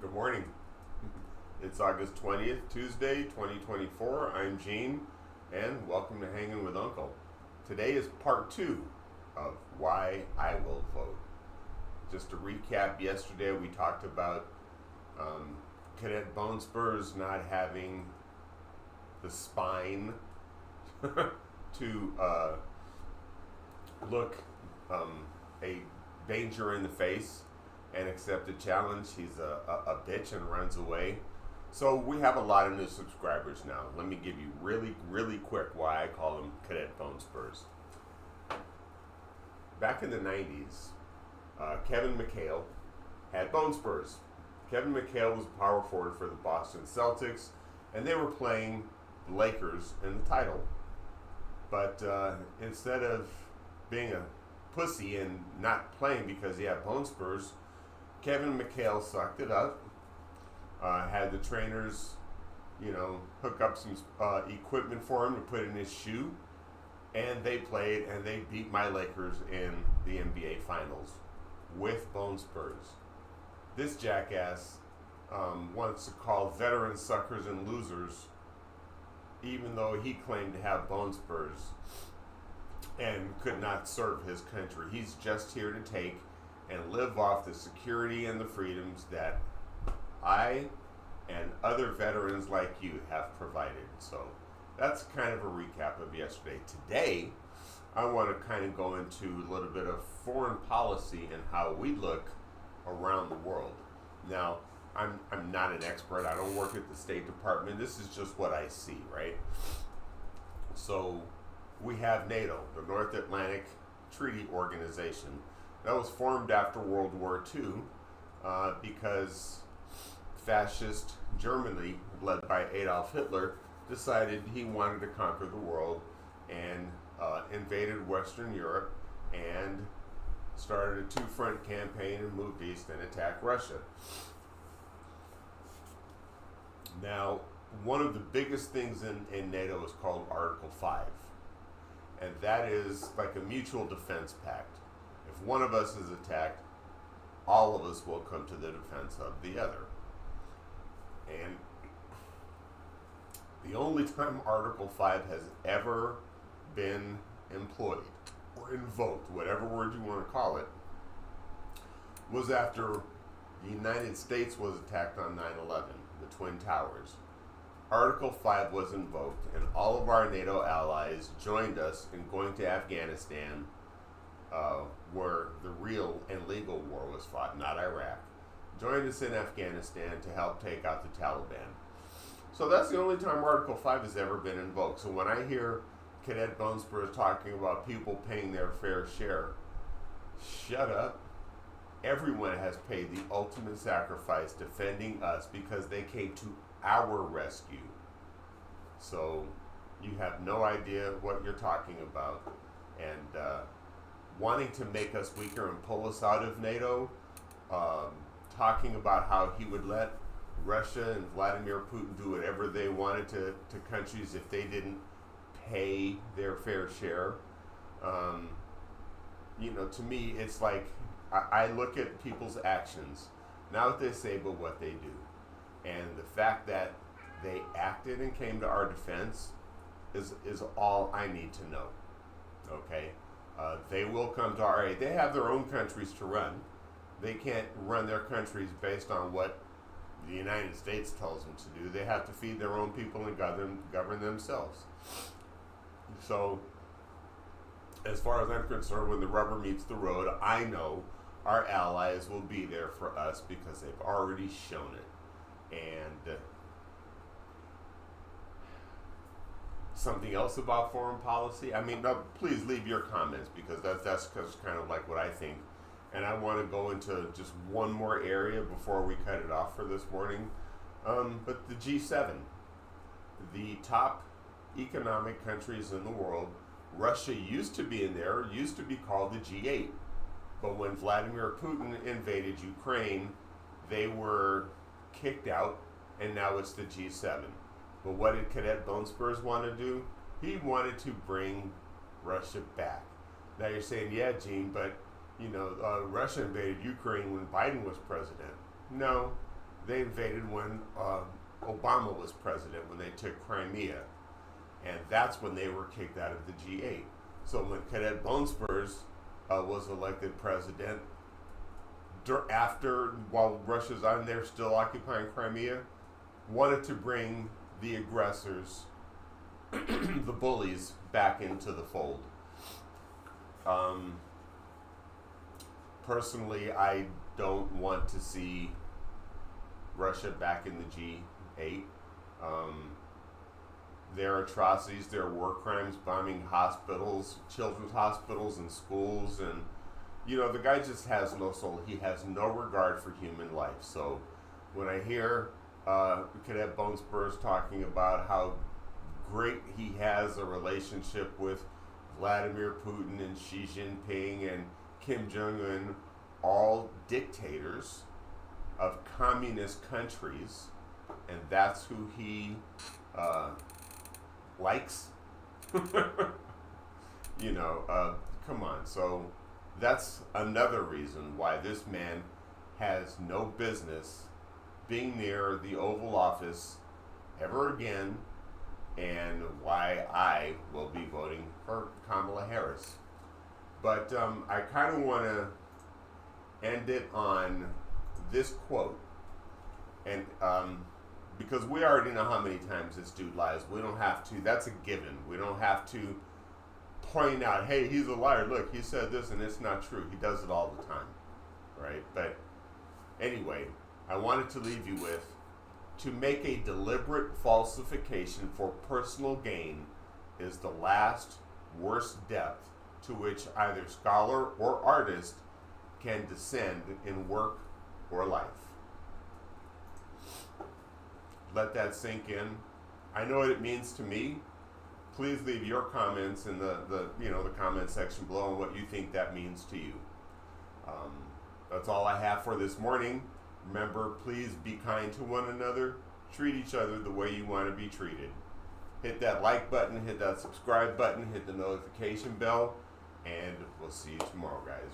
Good morning. It's August 20th, Tuesday, 2024. I'm Gene, and welcome to Hanging with Uncle. Today is part 2 of Why I Will Vote. Just to recap, yesterday we talked about Cadet Bone Spurs not having the spine to look a danger in the face and accept a challenge. He's a bitch and runs away. So we have a lot of new subscribers now. Let me give you really quick why I call them Cadet Bone Spurs. Back in the 90s, Kevin McHale had Bone Spurs. Kevin McHale was a power forward for the Boston Celtics, and they were playing the Lakers in the title. But instead of being a pussy and not playing because he had Bone Spurs, Kevin McHale sucked it up, had the trainers, hook up some equipment for him to put in his shoe, and they played and they beat my Lakers in the NBA Finals with Bone Spurs. This jackass wants to call veterans suckers and losers, even though he claimed to have Bone Spurs and could not serve his country. He's just here to take and live off the security and the freedoms that I and other veterans like you have provided. So that's kind of a recap of yesterday. Today, I want to kind of go into a little bit of foreign policy and how we look around the world. Now, I'm not an expert. I don't work at the State Department. This is just what I see, right? So we have NATO, the North Atlantic Treaty Organization. That was formed after World War II because fascist Germany, led by Adolf Hitler, decided he wanted to conquer the world and invaded Western Europe and started a two-front campaign and moved east and attacked Russia. Now, one of the biggest things in NATO is called Article 5, and that is like a mutual defense pact. If one of us is attacked, all of us will come to the defense of the other. And the only time Article 5 has ever been employed or invoked, whatever word you want to call it, was after the United States was attacked on 9/11, the Twin Towers. Article 5 was invoked, and all of our NATO allies joined us in going to Afghanistan, where the real and legal war was fought, not Iraq. Joined us in Afghanistan to help take out the Taliban. So that's the only time Article 5 has ever been invoked. So when I hear Cadet Bone Spurs talking about people paying their fair share, shut up. Everyone has paid the ultimate sacrifice defending us because they came to our rescue. So you have no idea what you're talking about. And wanting to make us weaker and pull us out of NATO, talking about how he would let Russia and Vladimir Putin do whatever they wanted to countries if they didn't pay their fair share. To me, it's like I look at people's actions, not what they say, but what they do. And the fact that they acted and came to our defense is all I need to know. Okay? They will come to our aid. They have their own countries to run. They can't run their countries based on what the United States tells them to do. They have to feed their own people and govern themselves. So, as far as I'm concerned, when the rubber meets the road, I know our allies will be there for us because they've already shown it. And something else about foreign policy? No, please leave your comments because that's kind of like what I think. And I want to go into just one more area before we cut it off for this morning. But the G7, the top economic countries in the world, Russia used to be in there, used to be called the G8. But when Vladimir Putin invaded Ukraine, they were kicked out, and now it's the G7. But what did Cadet Bone Spurs want to do? He wanted to bring Russia back. Now you're saying, yeah, Gene, but Russia invaded Ukraine when Biden was president. No, They invaded when Obama was president, when they took Crimea. And that's when they were kicked out of the G8. So when Cadet Bone Spurs was elected president, while Russia's on there still occupying Crimea, wanted to bring the aggressors, the bullies, back into the fold. Personally, I don't want to see Russia back in the G8. Their atrocities, their war crimes, bombing hospitals, children's hospitals and schools, and the guy just has no soul. He has no regard for human life. So when I hear Cadet Bone Spurs talking about how great he has a relationship with Vladimir Putin and Xi Jinping and Kim Jong-un, all dictators of communist countries, and that's who he likes. Come on. So that's another reason why this man has no business being near the Oval Office ever again, and why I will be voting for Kamala Harris. But I kind of want to end it on this quote, and because we already know how many times this dude lies. We don't have to. That's a given. We don't have to point out, hey, he's a liar. Look, he said this and it's not true. He does it all the time, right? But anyway, I wanted to leave you with, to make a deliberate falsification for personal gain is the last worst depth to which either scholar or artist can descend in work or life. Let that sink in. I know what it means to me. Please leave your comments in the comment section below on what you think that means to you. That's all I have for this morning. Remember, please be kind to one another. Treat each other the way you want to be treated. Hit that like button, hit that subscribe button, hit the notification bell, and we'll see you tomorrow, guys.